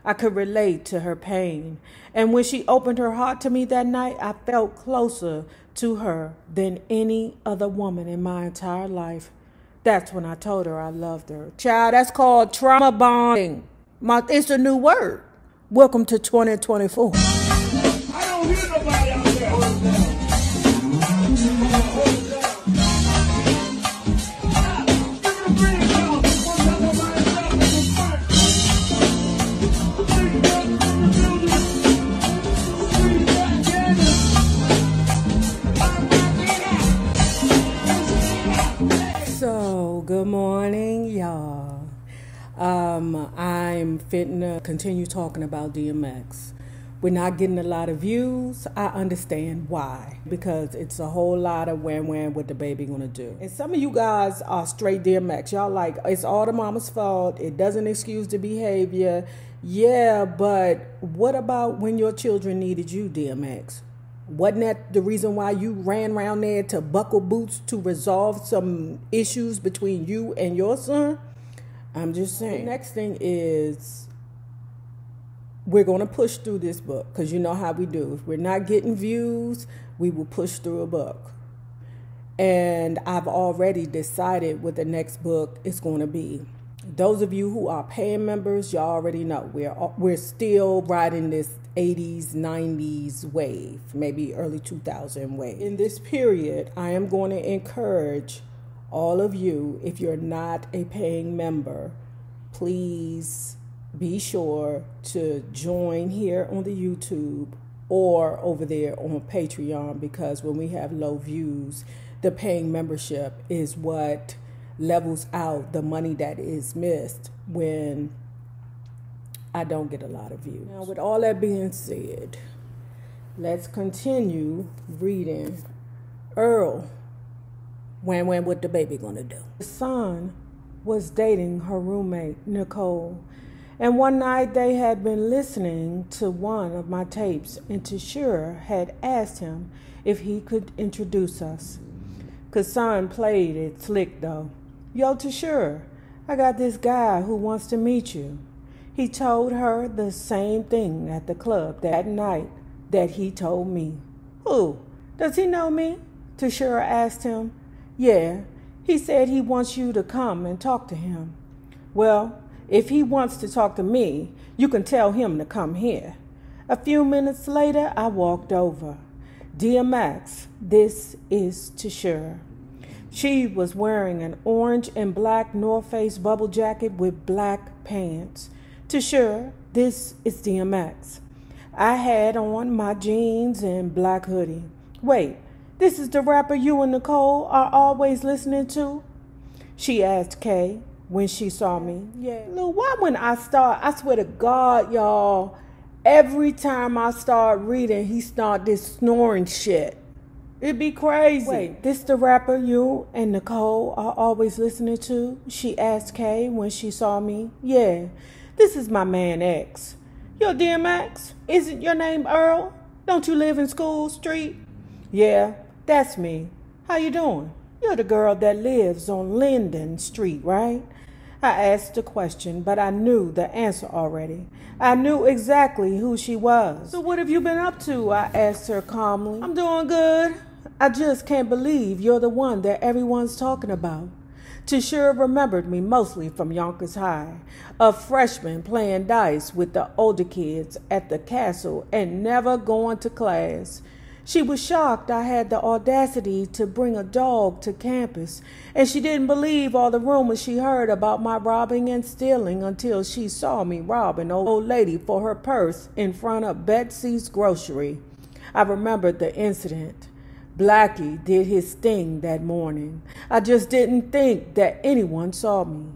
I could relate to her pain. And when she opened her heart to me that night, I felt closer to her than any other woman in my entire life. That's when I told her I loved her. Child, that's called trauma bonding. It's a new word. Welcome to 2024. I don't hear nobody out there. Hold it down. So, good morning, y'all. I'm fitting to continue talking about DMX. We're not getting a lot of views. I understand why. Because it's a whole lot of when what the baby gonna do. And some of you guys are straight DMX. Y'all like, it's all the mama's fault. It doesn't excuse the behavior. Yeah, but what about when your children needed you, DMX? Wasn't that the reason why you ran around there to buckle boots to resolve some issues between you and your son? I'm just saying. The next thing is, we're going to push through this book because you know how we do. If we're not getting views, we will push through a book. And I've already decided what the next book is going to be. Those of you who are paying members, y'all already know. We're still riding this 80s, 90s wave, maybe early 2000 wave. In this period, I am going to encourage all of you, if you're not a paying member, please be sure to join here on the YouTube or over there on Patreon, because when we have low views, the paying membership is what levels out the money that is missed when I don't get a lot of views. Now, with all that being said, let's continue reading Earl. When what the baby gonna do? The son was dating her roommate, Nicole. And one night they had been listening to one of my tapes, and Tashera had asked him if he could introduce us. Cause son played it slick though. Yo, Tashera, I got this guy who wants to meet you. He told her the same thing at the club that night that he told me. Who? Does he know me? Tashera asked him. Yeah, he said he wants you to come and talk to him. Well, if he wants to talk to me, you can tell him to come here. A few minutes later, I walked over. DMX, this is Tashera. She was wearing an orange and black North Face bubble jacket with black pants. Tashera, this is DMX. I had on my jeans and black hoodie. Wait, this is the rapper you and Nicole are always listening to? She asked Kay when she saw me. Yeah. Look, why when I swear to God, y'all, every time I start reading, he start this snoring shit. It'd be crazy. Wait, this the rapper you and Nicole are always listening to? She asked Kay when she saw me. Yeah, this is my man X. Yo, DMX, isn't your name Earl? Don't you live in School Street? Yeah, that's me. How you doing? You're the girl that lives on Linden Street, right? I asked the question, but I knew the answer already. I knew exactly who she was. So what have you been up to? I asked her calmly. I'm doing good. I just can't believe you're the one that everyone's talking about. Tashera remembered me mostly from Yonkers High, a freshman playing dice with the older kids at the castle and never going to class. She was shocked I had the audacity to bring a dog to campus, and she didn't believe all the rumors she heard about my robbing and stealing until she saw me rob an old lady for her purse in front of Betsy's grocery. I remembered the incident. Blackie did his thing that morning. I just didn't think that anyone saw me.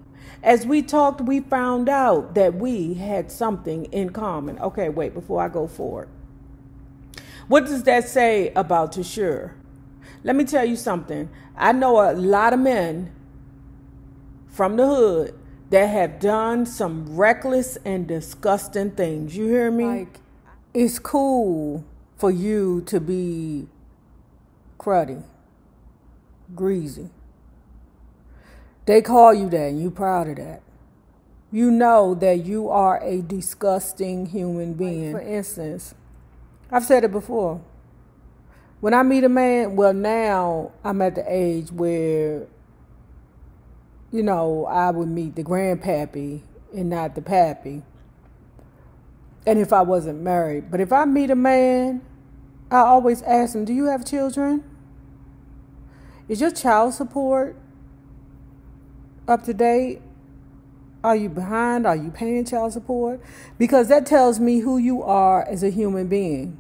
As we talked, we found out that we had something in common. Okay, wait, before I go forward. What does that say about Tashera? Let me tell you something. I know a lot of men from the hood that have done some reckless and disgusting things. You hear me? Like, it's cool for you to be cruddy, greasy. They call you that and you proud of that. you know that you are a disgusting human being. Like, for instance, I've said it before. When I meet a man, well, now I'm at the age where, you know, I would meet the grandpappy and not the pappy. And if I wasn't married. But if I meet a man, I always ask him, do you have children? Is your child support up to date? Are you behind? Are you paying child support? Because that tells me who you are as a human being.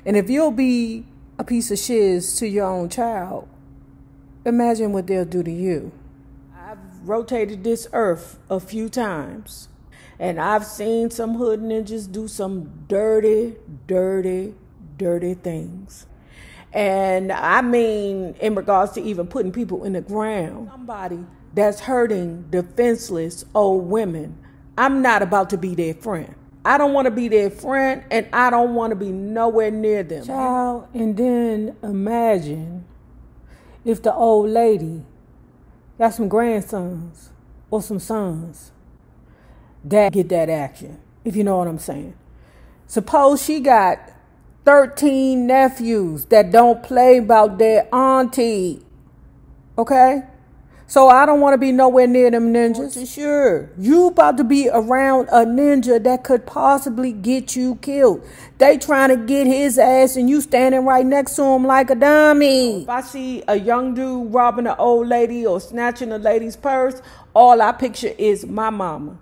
And if you'll be a piece of shiz to your own child, imagine what they'll do to you. I've rotated this earth a few times, and I've seen some hood ninjas do some dirty, dirty, dirty things. And I mean, in regards to even putting people in the ground, somebody that's hurting defenseless old women, I'm not about to be their friend. I don't want to be their friend, and I don't want to be nowhere near them. Child, and then imagine if the old lady got some grandsons or some sons that get that action, if you know what I'm saying. Suppose she got 13 nephews that don't play about their auntie, okay? So I don't want to be nowhere near them ninjas. Sure, you about to be around a ninja that could possibly get you killed. They trying to get his ass and you standing right next to him like a dummy. If I see a young dude robbing an old lady or snatching a lady's purse, all I picture is my mama,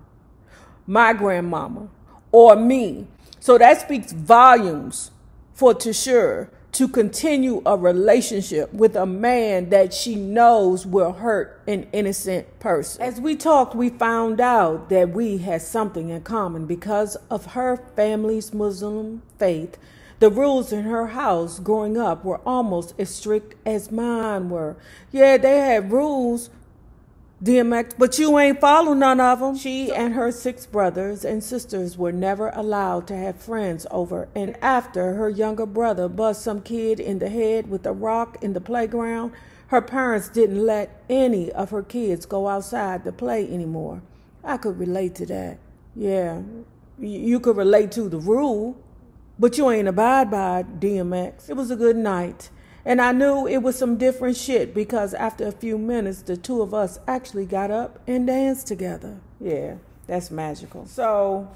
my grandmama, or me. So that speaks volumes for Tashera to continue a relationship with a man that she knows will hurt an innocent person. As we talked, we found out that we had something in common because of her family's Muslim faith. The rules in her house growing up were almost as strict as mine were. Yeah, they had rules, DMX, but you ain't follow none of them. She and her 6 brothers and sisters were never allowed to have friends over. And after her younger brother bust some kid in the head with a rock in the playground, her parents didn't let any of her kids go outside to play anymore. I could relate to that. Yeah, you could relate to the rule, but you ain't abide by it, DMX. It was a good night. And I knew it was some different shit because after a few minutes, the two of us actually got up and danced together. Yeah, that's magical. So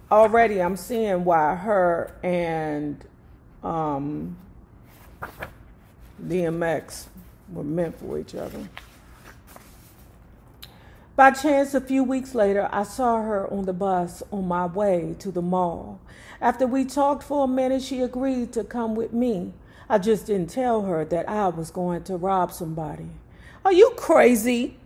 already I'm seeing why her and DMX were meant for each other. By chance, a few weeks later, I saw her on the bus on my way to the mall. After we talked for a minute, she agreed to come with me. I just didn't tell her that I was going to rob somebody. Are you crazy?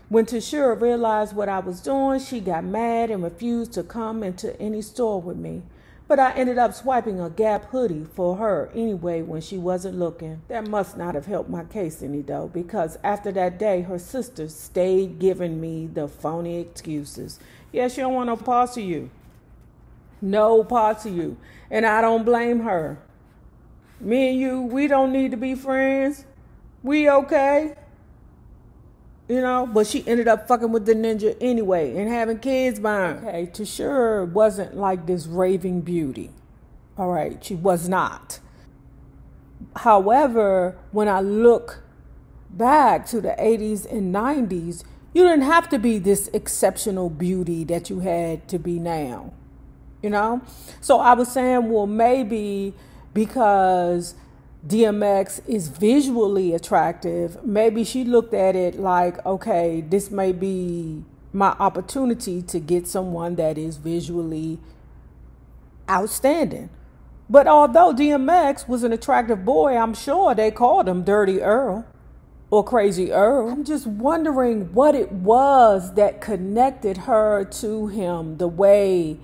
When Tashera realized what I was doing, she got mad and refused to come into any store with me. But I ended up swiping a Gap hoodie for her anyway when she wasn't looking. That must not have helped my case any though, because after that day, her sisters stayed giving me the phony excuses. Yeah, she don't want no parts of you. No parts of you. And I don't blame her. Me and you, we don't need to be friends. We okay. You know, but she ended up fucking with the ninja anyway and having kids by her. Okay, Tashera wasn't like this raving beauty. All right, she was not. However, when I look back to the 80s and 90s, you didn't have to be this exceptional beauty that you had to be now. You know? So I was saying, well, maybe because DMX is visually attractive, maybe she looked at it like, okay, this may be my opportunity to get someone that is visually outstanding. But although DMX was an attractive boy, I'm sure they called him Dirty Earl or Crazy Earl. I'm just wondering what it was that connected her to him the way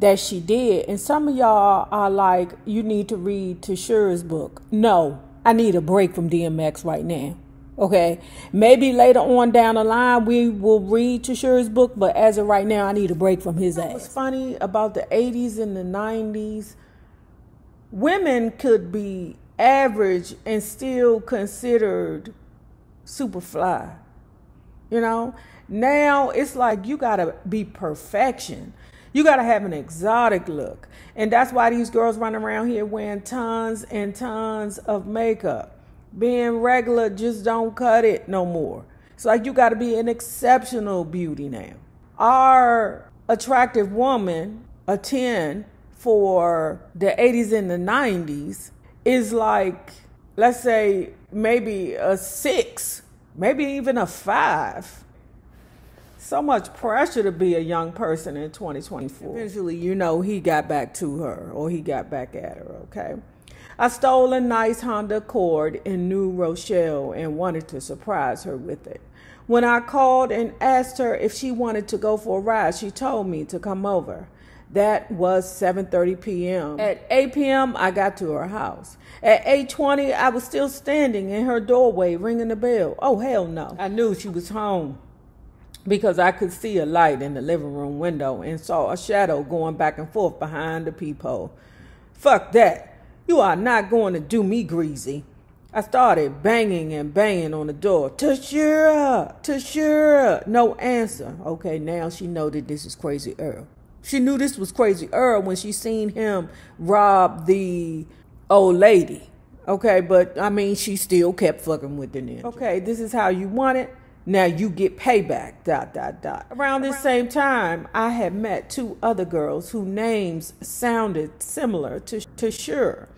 that she did. And some of y'all are like, you need to read Tashera's book. No, I need a break from DMX right now. Okay, maybe later on down the line we will read Tashera's book, but as of right now, I need a break from his ass. What's funny about the 80s and the 90s, women could be average and still considered super fly, you know? Now it's like you gotta be perfection. You gotta have an exotic look. And that's why these girls running around here wearing tons and tons of makeup. Being regular just don't cut it no more. It's like you gotta be an exceptional beauty now. Our attractive woman, a 10 for the 80s and the 90s, is like, let's say, maybe a 6, maybe even a 5. So much pressure to be a young person in 2024. Eventually, he got back to her, or he got back at her, okay? I stole a nice Honda Accord in New Rochelle and wanted to surprise her with it. When I called and asked her if she wanted to go for a ride, she told me to come over. That was 7:30 p.m. At 8 p.m., I got to her house. At 8:20, I was still standing in her doorway ringing the bell. Oh, hell no. I knew she was home because I could see a light in the living room window and saw a shadow going back and forth behind the peephole. Fuck that. You are not going to do me greasy. I started banging and banging on the door. Tashera, Tashera. No answer. Okay, now she know that this is Crazy Earl. She knew this was Crazy Earl when she seen him rob the old lady. Okay, but she still kept fucking with the ninja. Okay, this is how you want it. Now you get payback, ... Around this same time, I had met 2 other girls whose names sounded similar to Tashera.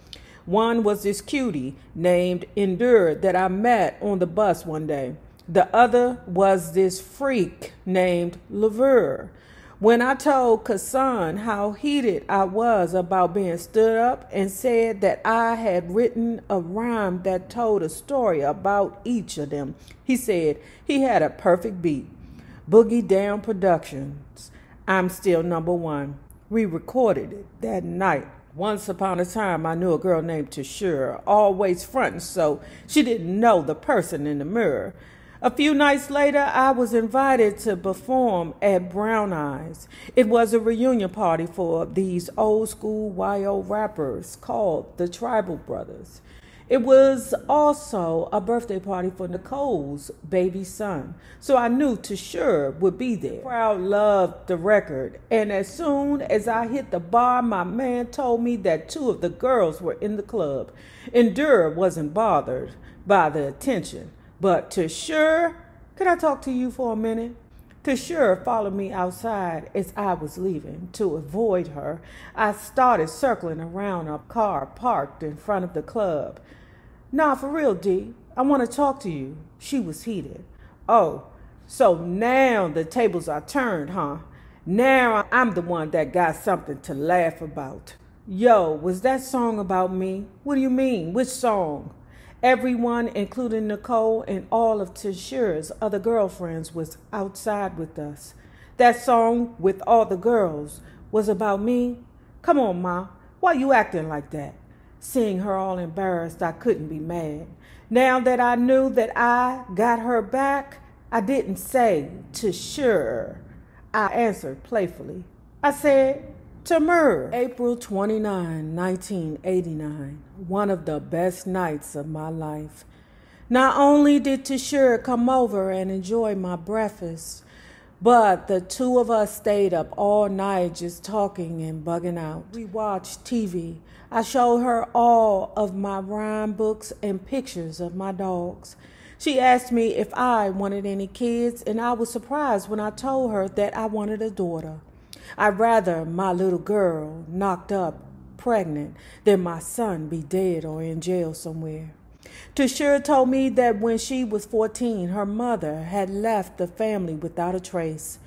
One was this cutie named Endure that I met on the bus one day. The other was this freak named Laverne. When I told Kassan how heated I was about being stood up and said that I had written a rhyme that told a story about each of them, he said he had a perfect beat. Boogie Down Productions, I'm Still Number One. We recorded it that night. Once upon a time, I knew a girl named Tashera, always fronting, so she didn't know the person in the mirror. A few nights later, I was invited to perform at Brown Eyes. It was a reunion party for these old school YO rappers called the Tribal Brothers. It was also a birthday party for Nicole's baby son, so I knew Tashera would be there. The crowd loved the record, and as soon as I hit the bar, my man told me that 2 of the girls were in the club. Endure wasn't bothered by the attention, but Tashera, could I talk to you for a minute? Tashera followed me outside as I was leaving. To avoid her, I started circling around a car parked in front of the club. Nah, for real, D. I want to talk to you. She was heated. Oh, so now the tables are turned, huh? Now I'm the one that got something to laugh about. Yo, was that song about me? What do you mean? Which song? Everyone, including Nicole and all of Tashera's other girlfriends, was outside with us. That song, With All the Girls, was about me? Come on, Ma. Why you acting like that? Seeing her all embarrassed, I couldn't be mad. Now that I knew that I got her back, I didn't say Tashera. I answered playfully. I said, Tamur. April 29, 1989, one of the best nights of my life. Not only did Tashera come over and enjoy my breakfast, but the 2 of us stayed up all night just talking and bugging out. We watched TV. I showed her all of my rhyme books and pictures of my dogs. She asked me if I wanted any kids, and I was surprised when I told her that I wanted a daughter. I'd rather my little girl knocked up pregnant than my son be dead or in jail somewhere. Tashera told me that when she was 14, her mother had left the family without a trace.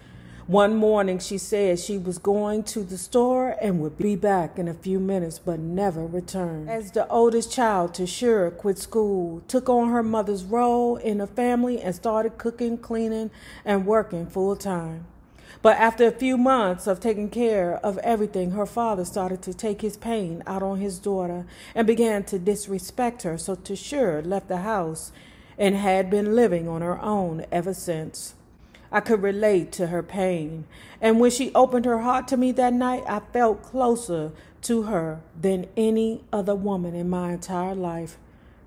One morning, she said she was going to the store and would be back in a few minutes, but never returned. As the oldest child, Tashera quit school, took on her mother's role in the family, and started cooking, cleaning, and working full time. But after a few months of taking care of everything, her father started to take his pain out on his daughter and began to disrespect her. So Tashera left the house and had been living on her own ever since. I could relate to her pain. And when she opened her heart to me that night, I felt closer to her than any other woman in my entire life.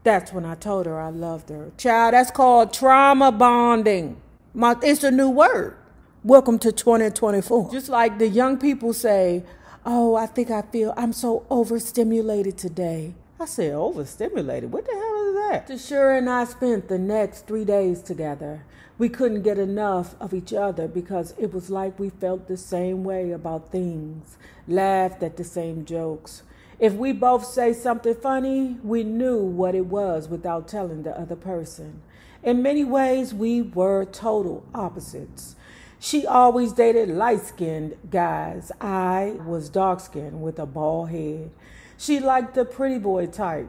That's when I told her I loved her. Child, that's called trauma bonding. It's a new word. Welcome to 2024. Just like the young people say, oh, I'm so overstimulated today. I said, overstimulated? What the hell is that? Tashera and I spent the next 3 days together. We couldn't get enough of each other because it was like we felt the same way about things, laughed at the same jokes. If we both say something funny, we knew what it was without telling the other person. In many ways, we were total opposites. She always dated light-skinned guys. I was dark-skinned with a bald head. She liked the pretty boy type.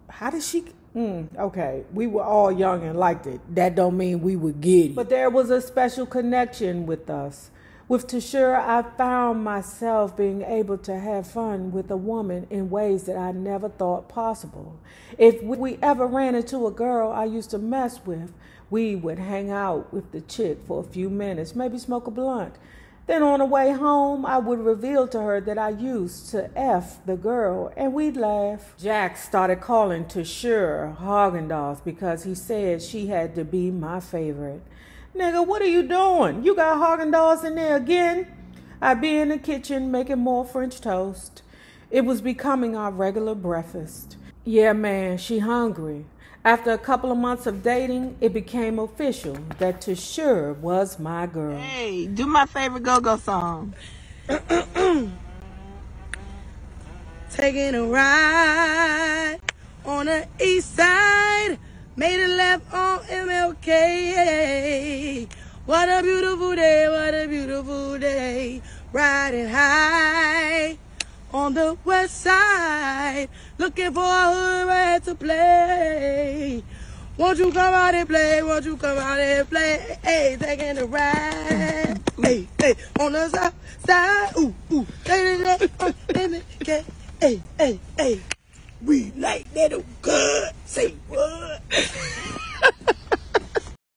How did she... okay, we were all young and liked it. That don't mean we would get it. But there was a special connection with us. With Tashera, I found myself being able to have fun with a woman in ways that I never thought possible. If we ever ran into a girl I used to mess with, we would hang out with the chick for a few minutes, maybe smoke a blunt. Then on the way home, I would reveal to her that I used to F the girl, and we'd laugh. Jack started calling Tashera Haagen-Dazs because he said she had to be my favorite. Nigga, what are you doing? You got Haagen-Dazs in there again? I'd be in the kitchen making more French toast. It was becoming our regular breakfast. Yeah, man, she hungry. After a couple of months of dating, it became official that Tashera was my girl. Hey, do my favorite go-go song. Taking a ride on the east side, made a left on MLK. What a beautiful day, what a beautiful day. Riding high on the west side, looking for a hood rat to play. Won't you come out and play? Won't you come out and play? Hey, taking a ride. Hey, hey, on the south side. Ooh, ooh. Hey, hey, hey. We like that good. Say